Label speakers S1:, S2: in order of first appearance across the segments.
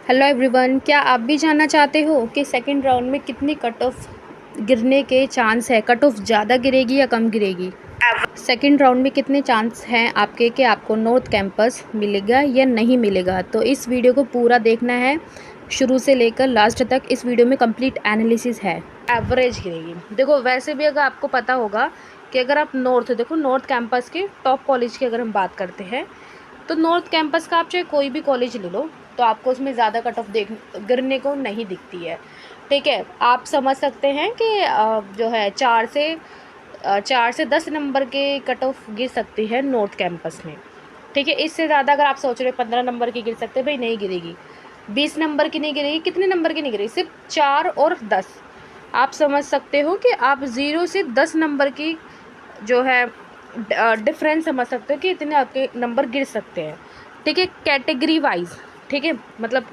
S1: Hello everyone, क्या आप भी जानना चाहते हो कि सेकंड राउंड में कितनी कट ऑफ गिरने के चांस है? कट ऑफ ज़्यादा गिरेगी या कम गिरेगी? सेकंड राउंड में कितने चांस हैं आपके कि आपको नॉर्थ कैंपस मिलेगा या नहीं मिलेगा? तो इस वीडियो को पूरा देखना है शुरू से लेकर लास्ट तक। इस वीडियो में कंप्लीट एनालिसिस है। एवरेज गिरेगी। देखो, वैसे भी अगर आपको पता होगा कि अगर आप नॉर्थ कैंपस के टॉप कॉलेज की अगर हम बात करते हैं, तो नॉर्थ कैंपस का आप चाहे कोई भी कॉलेज ले लो, तो आपको उसमें ज़्यादा कट ऑफ गिरने को नहीं दिखती है। ठीक है, आप समझ सकते हैं कि जो है 4 से 10 नंबर के कट ऑफ गिर सकती है नॉर्थ कैंपस में। ठीक है, इससे ज़्यादा अगर आप सोच रहे हो 15 नंबर की गिर सकते हैं, भाई नहीं गिरेगी। 20 नंबर की नहीं गिरेगी, कितने नंबर की नहीं गिरेगी, सिर्फ 4 और 10। आप समझ सकते हो कि आप 0 से 10 नंबर की जो है डिफरेंस समझ सकते हो कि इतने आपके नंबर गिर सकते हैं। ठीक है, कैटेगरी वाइज। ठीक है, मतलब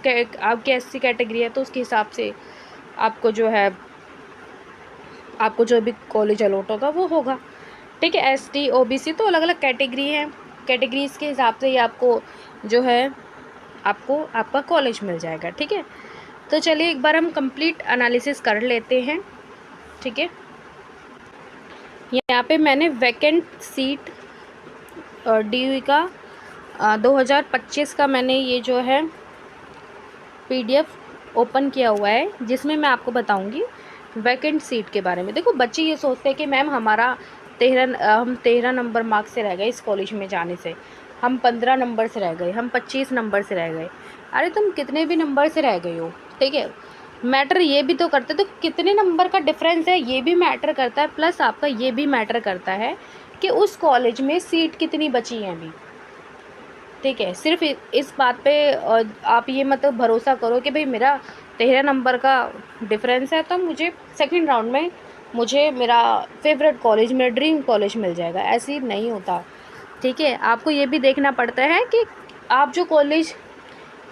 S1: आपकी एससी कैटेगरी है तो उसके हिसाब से आपको जो है आपको जो भी कॉलेज अलॉट होगा वो होगा। ठीक है, एसटी ओबीसी तो अलग अलग कैटेगरी है। कैटेगरीज के हिसाब से ही आपको जो है आपको आपका कॉलेज मिल जाएगा। ठीक है, तो चलिए एक बार हम कंप्लीट एनालिसिस कर लेते हैं। ठीक है, यहाँ पे मैंने वैकेंट सीट डीयू का 2025 का मैंने ये जो है पीडीएफ ओपन किया हुआ है, जिसमें मैं आपको बताऊंगी वैकेंट सीट के बारे में। देखो, बच्चे ये सोचते हैं कि मैम हम 13 नंबर मार्क्स से रह गए इस कॉलेज में जाने से, हम 15 नंबर से रह गए, हम 25 नंबर से रह गए। अरे तुम कितने भी नंबर से रह गए हो, ठीक है, मैटर ये भी तो करता है, तो कितने नंबर का डिफरेंस है ये भी मैटर करता है, प्लस आपका ये भी मैटर करता है कि उस कॉलेज में सीट कितनी बची हैं अभी। ठीक है, सिर्फ इस बात पे आप ये मतलब भरोसा करो कि भाई मेरा 13 नंबर का डिफरेंस है तो मुझे सेकंड राउंड में मुझे मेरा फेवरेट कॉलेज, मेरा ड्रीम कॉलेज मिल जाएगा, ऐसे ही नहीं होता। ठीक है, आपको ये भी देखना पड़ता है कि आप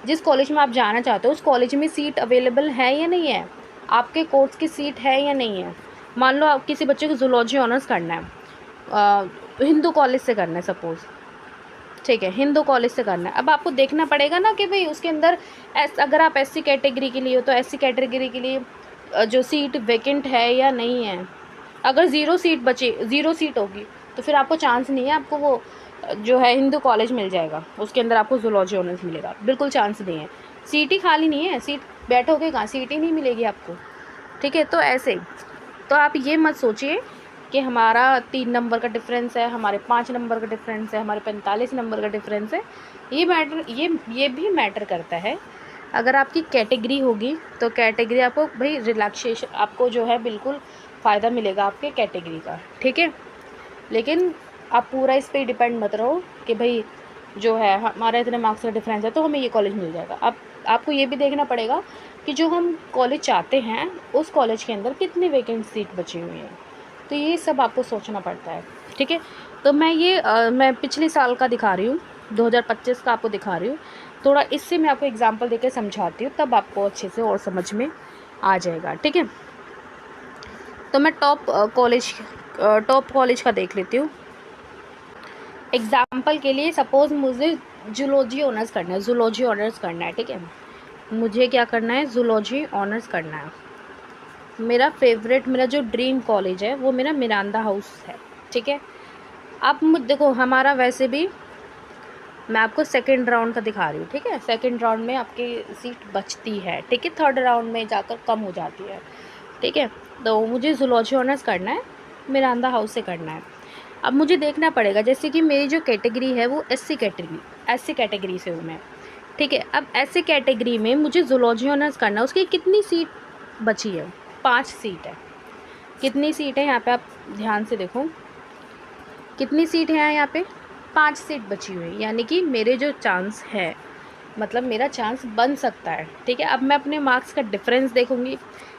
S1: जिस कॉलेज में आप जाना चाहते हो उस कॉलेज में सीट अवेलेबल है या नहीं है, आपके कोर्स की सीट है या नहीं है। मान लो आप किसी बच्चे को जूलॉजी ऑनर्स करना है, हिंदू कॉलेज से करना है सपोज़। ठीक है, हिंदू कॉलेज से करना है। अब आपको देखना पड़ेगा ना कि भाई उसके अंदर अगर आप एससी कैटेगरी के लिए हो तो एससी कैटेगरी के लिए जो सीट वैकेंट है या नहीं है। अगर ज़ीरो सीट होगी तो फिर आपको चांस नहीं है, आपको वो जो है हिंदू कॉलेज मिल जाएगा, उसके अंदर आपको जूलॉजी ऑनर्स मिलेगा, बिल्कुल चांस नहीं है। सीट ही खाली नहीं है, सीट बैठोगे कहाँ, सीट ही नहीं मिलेगी आपको। ठीक है, तो ऐसे तो आप ये मत सोचिए कि हमारा 3 नंबर का डिफरेंस है, हमारे 5 नंबर का डिफरेंस है, हमारे 45 नंबर का डिफरेंस है। ये भी मैटर करता है। अगर आपकी कैटेगरी होगी तो कैटेगरी आपको भाई रिलैक्सेशन, आपको जो है बिल्कुल फ़ायदा मिलेगा आपके कैटेगरी का। ठीक है, लेकिन आप पूरा इस पर डिपेंड मत रहो कि भाई जो है हमारा इतने मार्क्स का डिफरेंस है तो हमें ये कॉलेज मिल जाएगा। अब आपको ये भी देखना पड़ेगा कि जो हम कॉलेज चाहते हैं उस कॉलेज के अंदर कितनी वैकेंट सीट बची हुई हैं, तो ये सब आपको सोचना पड़ता है। ठीक है, तो मैं पिछले साल का दिखा रही हूँ, 2025 का आपको दिखा रही हूँ। थोड़ा इससे मैं आपको एग्जांपल देकर समझाती हूँ, तब आपको अच्छे से और समझ में आ जाएगा। ठीक है, तो मैं टॉप कॉलेज का देख लेती हूँ। एग्जाम्पल के लिए सपोज़ मुझे जूलॉजी ऑनर्स करना है। ठीक है, मुझे क्या करना है, जूलॉजी ऑनर्स करना है। मेरा जो ड्रीम कॉलेज है वो मेरा मिरांडा हाउस है। ठीक है, अब देखो, हमारा वैसे भी मैं आपको सेकंड राउंड का दिखा रही हूँ। ठीक है, सेकंड राउंड में आपकी सीट बचती है। ठीक है, थर्ड राउंड में जाकर कम हो जाती है। ठीक है, तो मुझे जूलॉजी ऑनर्स करना है, मिरांडा हाउस से करना है। अब मुझे देखना पड़ेगा, जैसे कि मेरी जो कैटेगरी है वो एससी कैटेगरी से हूँ मैं। ठीक है, अब एससी कैटेगरी में मुझे जूलॉजी ऑनर्स करना है, उसकी कितनी सीट बची है? 5 सीट है। कितनी सीट है यहाँ पे, आप ध्यान से देखो, कितनी सीट है यहाँ पे? 5 सीट बची हुई है, यानी कि मेरे जो चांस है, मतलब मेरा चांस बन सकता है। ठीक है, अब मैं अपने मार्क्स का डिफरेंस देखूँगी।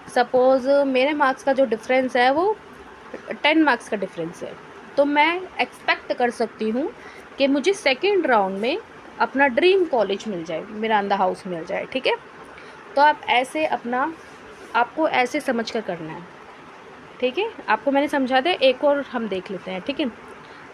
S1: सपोज़ मेरे मार्क्स का जो डिफरेंस है वो 10 मार्क्स का डिफरेंस है, तो मैं एक्सपेक्ट कर सकती हूँ कि मुझे सेकेंड राउंड में अपना ड्रीम कॉलेज मिल जाए, मिरांडा हाउस मिल जाए। ठीक है, तो आपको ऐसे समझ कर करना है। ठीक है, आपको मैंने समझा दिया, एक और हम देख लेते हैं। ठीक है,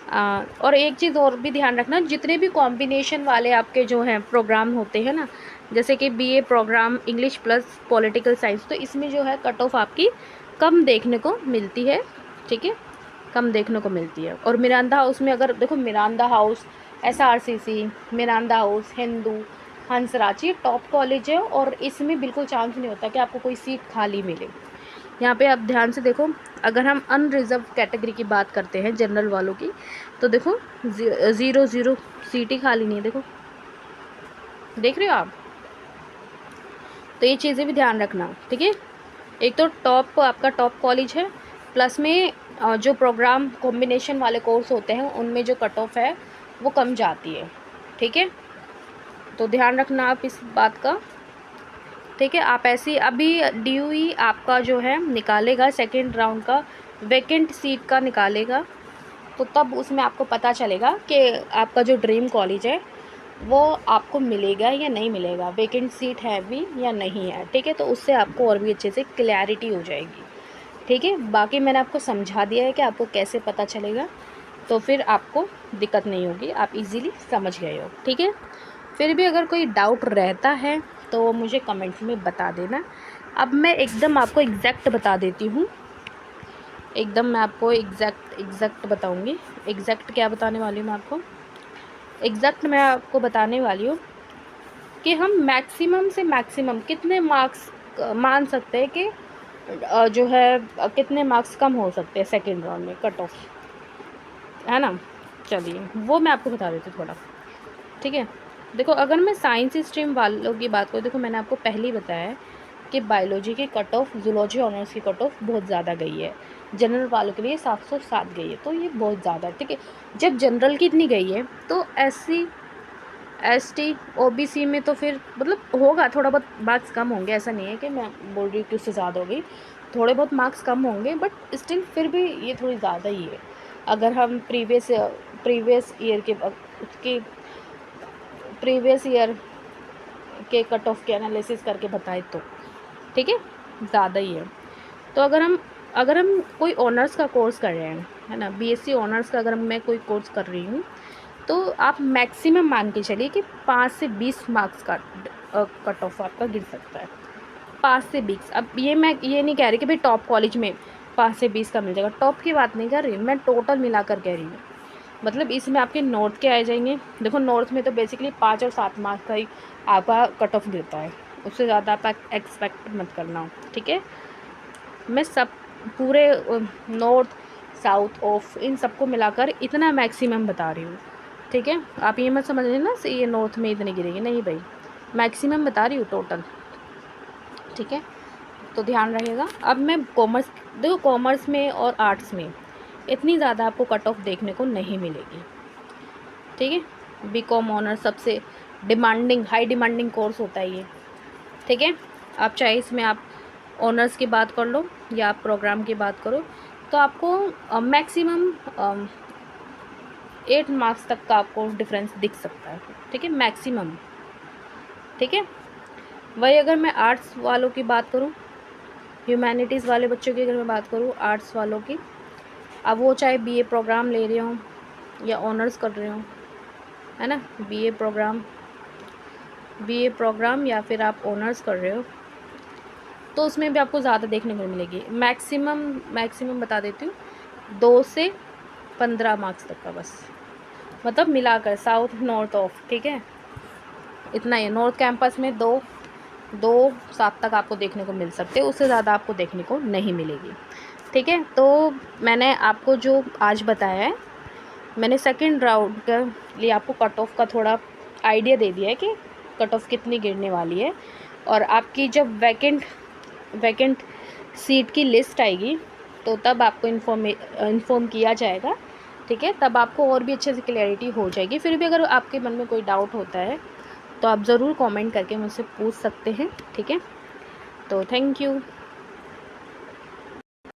S1: और एक चीज़ और भी ध्यान रखना, जितने भी कॉम्बिनेशन वाले आपके जो हैं प्रोग्राम होते हैं ना, जैसे कि BA programme English plus political science, तो इसमें जो है कट ऑफ आपकी कम देखने को मिलती है, ठीक है, कम देखने को मिलती है। और मिरांदा हाउस में अगर देखो, Miranda house, SRCC, Miranda house, Hindu, Hansraj, ये टॉप कॉलेज है और इसमें बिल्कुल चांस नहीं होता कि आपको कोई सीट खाली मिले। यहाँ पे आप ध्यान से देखो, अगर हम अनरिजर्व कैटेगरी की बात करते हैं जनरल वालों की, तो देखो 0 सीट ही खाली नहीं है, देखो, देख रहे हो आप। तो ये चीज़ें भी ध्यान रखना, ठीक है। एक तो टॉप आपका टॉप कॉलेज है, प्लस में जो प्रोग्राम कॉम्बिनेशन वाले कोर्स होते हैं उनमें जो कट ऑफ है वो कम जाती है, ठीक है। तो ध्यान रखना आप इस बात का, ठीक है। आप ऐसी अभी DOE आपका जो है निकालेगा सेकेंड राउंड का वैकेंट सीट का निकालेगा, तो तब उसमें आपको पता चलेगा कि आपका जो ड्रीम कॉलेज है वो आपको मिलेगा या नहीं मिलेगा, वैकेंट सीट है भी या नहीं है, ठीक है। तो उससे आपको और भी अच्छे से क्लैरिटी हो जाएगी, ठीक है। बाकी मैंने आपको समझा दिया है कि आपको कैसे पता चलेगा, तो फिर आपको दिक्कत नहीं होगी, आप इजीली समझ गए हो, ठीक है। फिर भी अगर कोई डाउट रहता है तो मुझे कमेंट्स में बता देना। अब मैं एकदम आपको एग्जैक्ट बता देती हूँ, एकदम मैं आपको एग्जैक्ट बताऊँगी। एग्जैक्ट क्या बताने वाली हूँ मैं आपको, एग्जैक्ट मैं आपको बताने वाली हूँ कि हम मैक्सिमम से मैक्सिमम कितने मार्क्स मान सकते हैं कि जो है कितने मार्क्स कम हो सकते हैं सेकेंड राउंड में कट ऑफ, है ना। चलिए वो मैं आपको बता देती हूँ थोड़ा, ठीक है। देखो अगर मैं साइंस स्ट्रीम वालों की बात करूँ, देखो मैंने आपको पहले ही बताया है कि बायोलॉजी की कट ऑफ जूलॉजी ऑनर्स की कट ऑफ बहुत ज़्यादा गई है, जनरल वालों के लिए 707 गई है, तो ये बहुत ज़्यादा है, ठीक है। जब जनरल की इतनी गई है तो SC ST OBC में तो फिर मतलब होगा थोड़ा बहुत मार्क्स कम होंगे, ऐसा नहीं है कि मैं बोल रही हूँ कि उससे ज़्यादा होगी, थोड़े बहुत मार्क्स कम होंगे, बट स्टिल फिर भी ये थोड़ी ज़्यादा ही है। अगर हम प्रीवियस ईयर के उसके प्रीवियस ईयर के कट ऑफ के एनालिसिस करके बताएं तो, ठीक है, ज़्यादा ही है। तो अगर हम कोई ऑनर्स का कोर्स कर रहे हैं, है ना, BSc ऑनर्स का अगर मैं कोई कोर्स कर रही हूँ, तो आप मैक्सिमम मान के चलिए कि 5 से 20 मार्क्स का कट ऑफ आपका गिर सकता है, 5 से 20। अब मैं ये नहीं कह रही कि भाई टॉप कॉलेज में 5 से 20 का मिल जाएगा, टॉप की बात नहीं कर रही मैं, टोटल मिलाकर कह रही हूँ। मतलब इसमें आपके नॉर्थ के आ जाएंगे, देखो नॉर्थ में तो बेसिकली 5 और 7 मार्क्स का ही आपका कट ऑफ गिरता है, उससे ज़्यादा आप एक्सपेक्ट मत करना हो, ठीक है। मैं सब पूरे नॉर्थ साउथ ऑफ इन सबको मिलाकर इतना मैक्सिमम बता रही हूँ, ठीक है। आप ये मत समझ लेना से ये नॉर्थ में इतनी गिरेगी, नहीं भाई, मैक्सिमम बता रही हूँ टोटल, ठीक है। तो ध्यान रहेगा। अब मैं कॉमर्स, देखो कॉमर्स में और आर्ट्स में इतनी ज़्यादा आपको कट ऑफ देखने को नहीं मिलेगी, ठीक है। BCom ऑनर सबसे डिमांडिंग हाई डिमांडिंग कोर्स होता है ये, ठीक है। आप चाहे इसमें आप ऑनर्स की बात कर लो या आप प्रोग्राम की बात करो, तो आपको मैक्सिमम 8 मार्क्स तक का आपको डिफरेंस दिख सकता है, ठीक है, मैक्सिमम, ठीक है। वही अगर मैं आर्ट्स वालों की बात करूँ, ह्यूमैनिटीज़ वाले बच्चों की अगर मैं बात करूँ, आर्ट्स वालों की, अब वो चाहे BA प्रोग्राम ले रहे हों या ऑनर्स कर रहे हों, है ना, BA प्रोग्राम या फिर आप ऑनर्स कर रहे हो, तो उसमें भी आपको ज़्यादा देखने को मिलेगी। मैक्सिमम बता देती हूँ 2 से 15 मार्क्स तक का बस, मतलब मिलाकर साउथ नॉर्थ ऑफ, ठीक है, इतना ही। नॉर्थ कैंपस में 2-7 तक आपको देखने को मिल सकते हैं, उससे ज़्यादा आपको देखने को नहीं मिलेगी, ठीक है। तो मैंने आपको जो आज बताया है, मैंने सेकंड राउंड के लिए आपको कट ऑफ का थोड़ा आइडिया दे दिया है कि कट ऑफ कितनी गिरने वाली है, और आपकी जब वैकेंट सीट की लिस्ट आएगी तो तब आपको इन्फॉर्म किया जाएगा, ठीक है, तब आपको और भी अच्छे से क्लैरिटी हो जाएगी। फिर भी अगर आपके मन में कोई डाउट होता है तो आप ज़रूर कमेंट करके मुझसे पूछ सकते हैं, ठीक है। तो थैंक यू।